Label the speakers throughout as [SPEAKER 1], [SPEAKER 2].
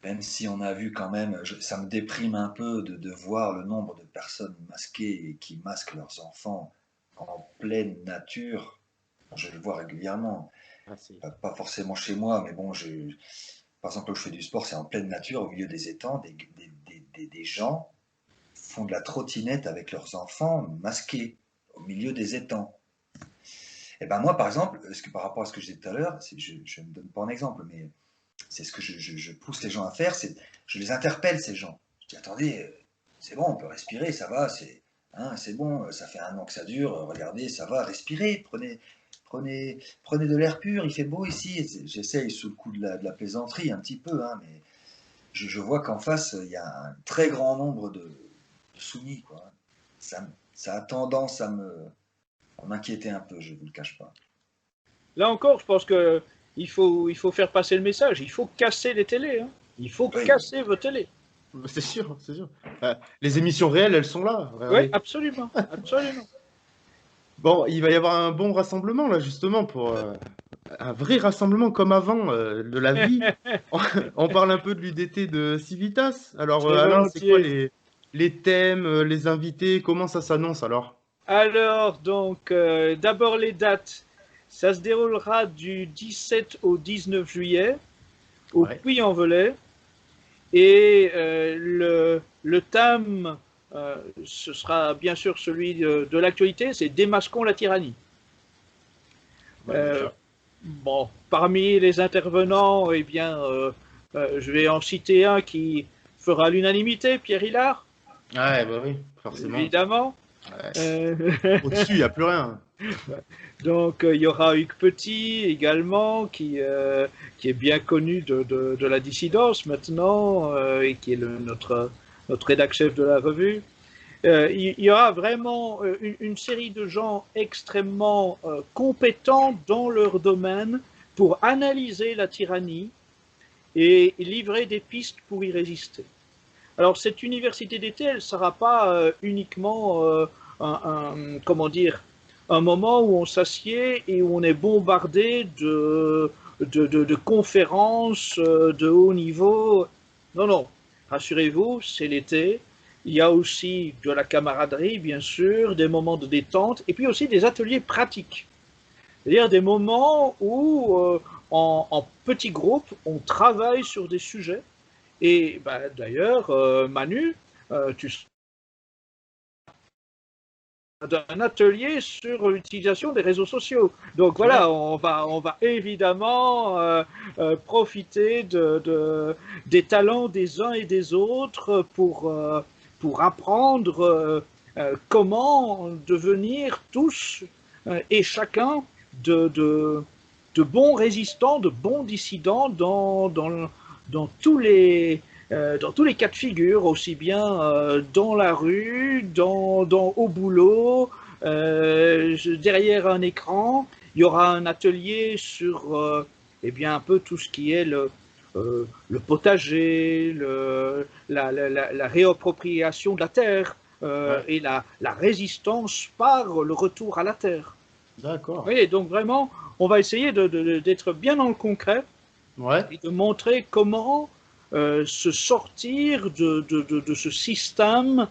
[SPEAKER 1] même si on a vu quand même, ça me déprime un peu de voir le nombre de personnes masquées et qui masquent leurs enfants en pleine nature. Je le vois régulièrement,
[SPEAKER 2] Ah, c'est
[SPEAKER 1] pas forcément chez moi, mais bon, par exemple, là où je fais du sport, c'est en pleine nature, au milieu des étangs, des gens font de la trottinette avec leurs enfants masqués au milieu des étangs. Et ben moi, par exemple, par rapport à ce que je disais tout à l'heure, je ne donne pas un exemple, mais c'est ce que je pousse les gens à faire, c'est je les interpelle, ces gens. Je dis, attendez, c'est bon, on peut respirer, ça va, c'est bon, ça fait un an que ça dure, regardez, ça va, respirez, prenez de l'air pur, il fait beau ici. J'essaye sous le coup de la plaisanterie un petit peu, hein, mais je vois qu'en face, il y a un très grand nombre de soumis, quoi. Ça a tendance à m'inquiéter un peu, je ne vous le cache pas.
[SPEAKER 2] Là encore, je pense que il faut faire passer le message. Il faut casser les télés, hein. Il faut
[SPEAKER 1] Oui,
[SPEAKER 2] casser vos télés.
[SPEAKER 3] Bah, c'est sûr, c'est sûr. Les émissions réelles, elles sont là,
[SPEAKER 2] Oui,
[SPEAKER 3] regardez.
[SPEAKER 2] absolument, absolument.
[SPEAKER 3] Bon, il va y avoir un bon rassemblement là, justement, pour un vrai rassemblement comme avant de la vie. On, on parle un peu de l'UDT de Civitas. Alors,
[SPEAKER 2] Très
[SPEAKER 3] Alain, c'est quoi
[SPEAKER 2] volontiers.
[SPEAKER 3] les thèmes, les invités? Comment ça s'annonce alors?
[SPEAKER 2] Alors, donc, d'abord les dates. Ça se déroulera du 17 au 19 juillet au
[SPEAKER 3] Ouais,
[SPEAKER 2] Puy-en-Velay. Et le thème, ce sera bien sûr celui de l'actualité, c'est Démasquons la tyrannie.
[SPEAKER 3] bah
[SPEAKER 2] Euh,
[SPEAKER 3] déjà.
[SPEAKER 2] bon, parmi les intervenants, eh bien, je vais en citer un qui fera l'unanimité, Pierre Hillard,
[SPEAKER 3] Ouais, bah oui, forcément.
[SPEAKER 2] évidemment.
[SPEAKER 3] Ouais.
[SPEAKER 2] Euh,
[SPEAKER 3] Au-dessus, il n'y a plus rien.
[SPEAKER 2] donc, il y aura Hugues Petit également, qui est bien connu de la dissidence maintenant, et qui est notre rédac chef de la revue. Il y aura vraiment une série de gens extrêmement compétents dans leur domaine pour analyser la tyrannie et livrer des pistes pour y résister. Alors cette université d'été, elle ne sera pas uniquement comment dire, un moment où on s'assied et où on est bombardé de conférences de haut niveau. Non, non, rassurez-vous, c'est l'été. Il y a aussi de la camaraderie, bien sûr, des moments de détente, et puis aussi des ateliers pratiques. C'est-à-dire des moments où, en petits groupes, on travaille sur des sujets. Et bah, d'ailleurs, Manu, tu d'un atelier sur l'utilisation des réseaux sociaux. Donc
[SPEAKER 3] Ouais.
[SPEAKER 2] voilà, on va évidemment profiter des talents des uns et des autres pour apprendre comment devenir tous et chacun de, de, de bons résistants, de bons dissidents dans dans tous les cas de figure, aussi bien dans la rue, au boulot, derrière un écran. Il y aura un atelier sur eh bien, un peu tout ce qui est le potager, la réappropriation de la terre
[SPEAKER 3] Ouais,
[SPEAKER 2] et la résistance par le retour à la terre. Vous
[SPEAKER 3] d'accord.
[SPEAKER 2] voyez, donc vraiment, on va essayer d'être bien dans le concret
[SPEAKER 3] Ouais,
[SPEAKER 2] et de montrer comment se sortir de ce système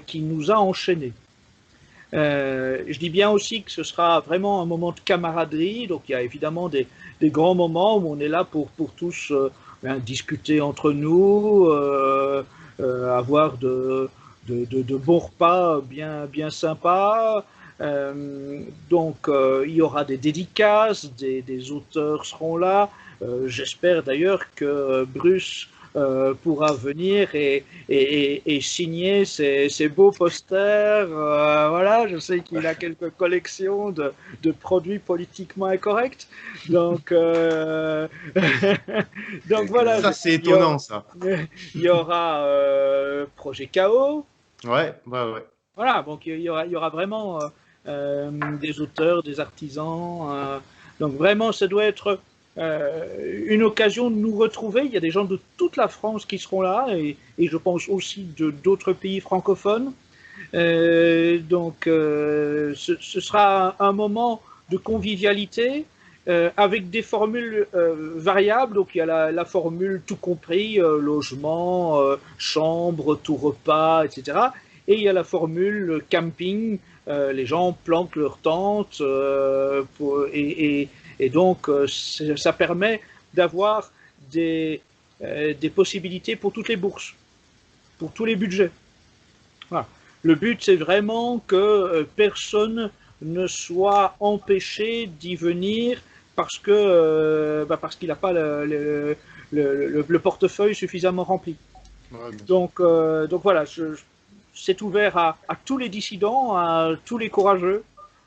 [SPEAKER 2] qui nous a enchaînés. Je dis bien aussi que ce sera vraiment un moment de camaraderie, donc il y a évidemment des grands moments où on est là pour tous discuter entre nous, avoir de bons repas bien sympas. Donc il y aura des dédicaces, des auteurs seront là. J'espère d'ailleurs que Bruce pourra venir et signer ces beaux posters. Voilà, je sais qu'il a quelques collections de produits politiquement incorrects. Donc, donc voilà,
[SPEAKER 3] ça c'est
[SPEAKER 2] il y aura,
[SPEAKER 3] étonnant ça.
[SPEAKER 2] il y aura Projet Chaos.
[SPEAKER 3] Ouais, ouais, ouais.
[SPEAKER 2] Voilà, donc il y aura vraiment des auteurs, des artisans. Donc vraiment, ça doit être une occasion de nous retrouver. Il y a des gens de toute la France qui seront là et je pense aussi de d'autres pays francophones. Donc ce sera un moment de convivialité avec des formules variables. Donc il y a la formule tout compris, logement, chambre, tout repas, etc. Et il y a la formule camping, les gens plantent leur tente, et donc ça permet d'avoir des possibilités pour toutes les bourses, pour tous les budgets. Voilà. Le but, c'est vraiment que personne ne soit empêché d'y venir parce qu'il n'a pas le portefeuille suffisamment rempli.
[SPEAKER 3] Ouais,
[SPEAKER 2] Donc voilà, c'est ouvert à tous les dissidents, à tous les courageux,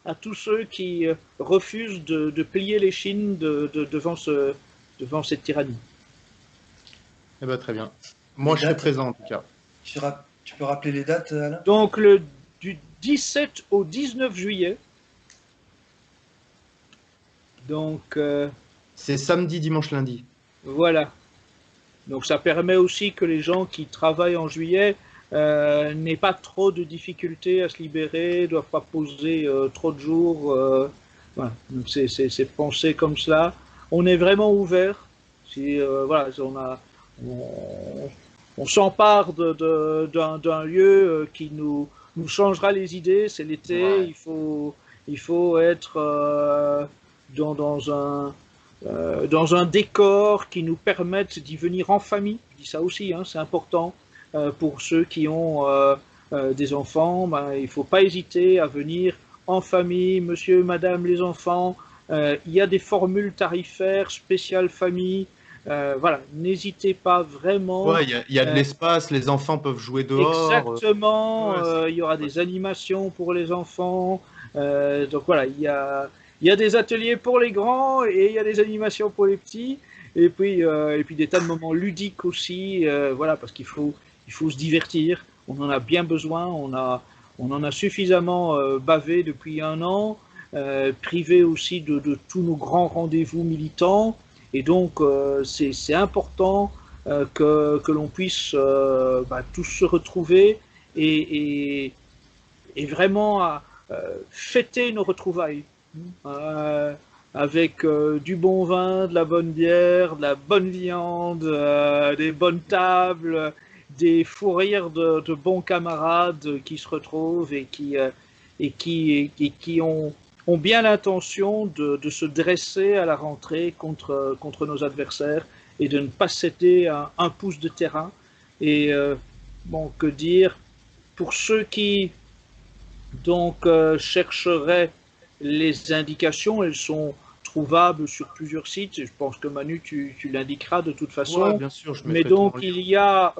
[SPEAKER 2] à tous ceux qui refusent de plier les chines devant cette tyrannie.
[SPEAKER 3] eh ben, très bien. Moi,
[SPEAKER 1] Les
[SPEAKER 3] je serai
[SPEAKER 1] dates,
[SPEAKER 3] présent en tout cas.
[SPEAKER 1] tu peux rappeler les dates, Alain?
[SPEAKER 2] Donc du 17 au 19 juillet. Donc
[SPEAKER 3] C'est samedi, dimanche, lundi.
[SPEAKER 2] voilà. Donc ça permet aussi que les gens qui travaillent en juillet n'aient pas trop de difficultés à se libérer, ne doivent pas poser trop de jours. Voilà. Donc c'est pensé comme cela. On est vraiment ouvert. Si voilà, on s'empare d'un lieu qui nous changera les idées. C'est l'été,
[SPEAKER 1] Ouais.
[SPEAKER 2] il faut être dans un décor qui nous permette d'y venir en famille. Je dis ça aussi, hein, c'est important pour ceux qui ont des enfants. Ben, il ne faut pas hésiter à venir en famille, monsieur, madame, les enfants. Il y a des formules tarifaires spéciales famille. Voilà, n'hésitez pas vraiment.
[SPEAKER 3] Ouais, il y a de
[SPEAKER 2] Euh,
[SPEAKER 3] l'espace, les enfants peuvent jouer dehors.
[SPEAKER 2] Exactement,
[SPEAKER 3] Ouais,
[SPEAKER 2] il y aura
[SPEAKER 3] ouais.
[SPEAKER 2] des animations pour les enfants. Donc voilà, il y a des ateliers pour les grands et il y a des animations pour les petits. Et puis des tas de moments ludiques aussi, voilà, parce il faut se divertir. On en a bien besoin. On en a suffisamment bavé depuis un an, privé aussi de tous nos grands rendez-vous militants. Et donc, c'est important que l'on puisse tous se retrouver et, et vraiment fêter nos retrouvailles. Euh, Avec du bon vin, de la bonne bière, de la bonne viande, des bonnes tables, des fous rires de bons camarades qui se retrouvent et qui ont bien l'intention de se dresser à la rentrée contre nos adversaires et de ne pas céder à un pouce de terrain. Et bon, que dire, pour ceux qui donc chercheraient les indications, elles sont trouvables sur plusieurs sites. Je pense que Manu, tu l'indiqueras de toute
[SPEAKER 3] Ouais,
[SPEAKER 2] façon.
[SPEAKER 3] bien sûr, je
[SPEAKER 2] Mais
[SPEAKER 3] mettrai tout
[SPEAKER 2] donc,
[SPEAKER 3] en lien.
[SPEAKER 2] il y a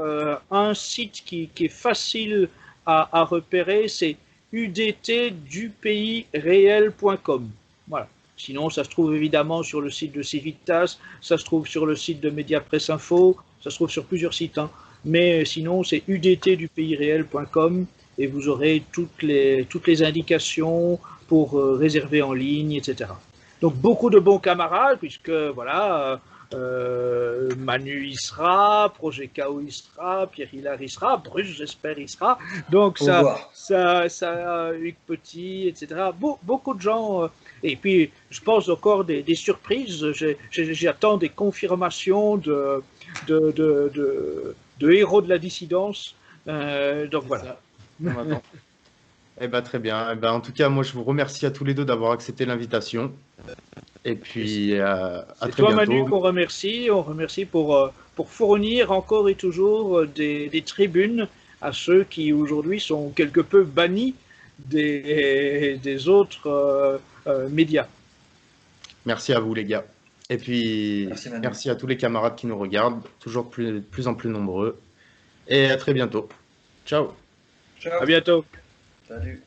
[SPEAKER 2] un site qui est facile à repérer, c'est udtdupayréel.com. Voilà. Sinon, ça se trouve évidemment sur le site de Civitas, ça se trouve sur le site de Mediapresse Info, ça se trouve sur plusieurs sites. Hein. Mais sinon, c'est udtdupayréel.com et vous aurez toutes les indications pour réserver en ligne, etc. Donc beaucoup de bons camarades, puisque voilà, Manu y sera, Projet KO y sera, Pierre Hilar y sera, Bruce, j'espère, y sera. Donc
[SPEAKER 1] Au revoir.
[SPEAKER 2] Hugues Petit, etc. Beaucoup de gens. Et puis, je pense encore des surprises. J'attends des confirmations de héros de la dissidence. Donc
[SPEAKER 3] C'est
[SPEAKER 2] voilà.
[SPEAKER 3] ça. On attend. Eh ben, très bien. Eh ben, en tout cas, moi, je vous remercie à tous les deux d'avoir accepté l'invitation. Et puis, à
[SPEAKER 2] C'est
[SPEAKER 3] très
[SPEAKER 2] toi, Manu,
[SPEAKER 3] bientôt.
[SPEAKER 2] qu'on remercie. On remercie pour fournir encore et toujours des tribunes à ceux qui aujourd'hui sont quelque peu bannis des autres médias.
[SPEAKER 3] Merci à vous, les gars. Et puis,
[SPEAKER 1] Merci Manu.
[SPEAKER 3] merci à tous les camarades qui nous regardent, toujours plus en plus nombreux. Et à très bientôt. Ciao.
[SPEAKER 1] Ciao.
[SPEAKER 2] À bientôt.
[SPEAKER 1] Salut.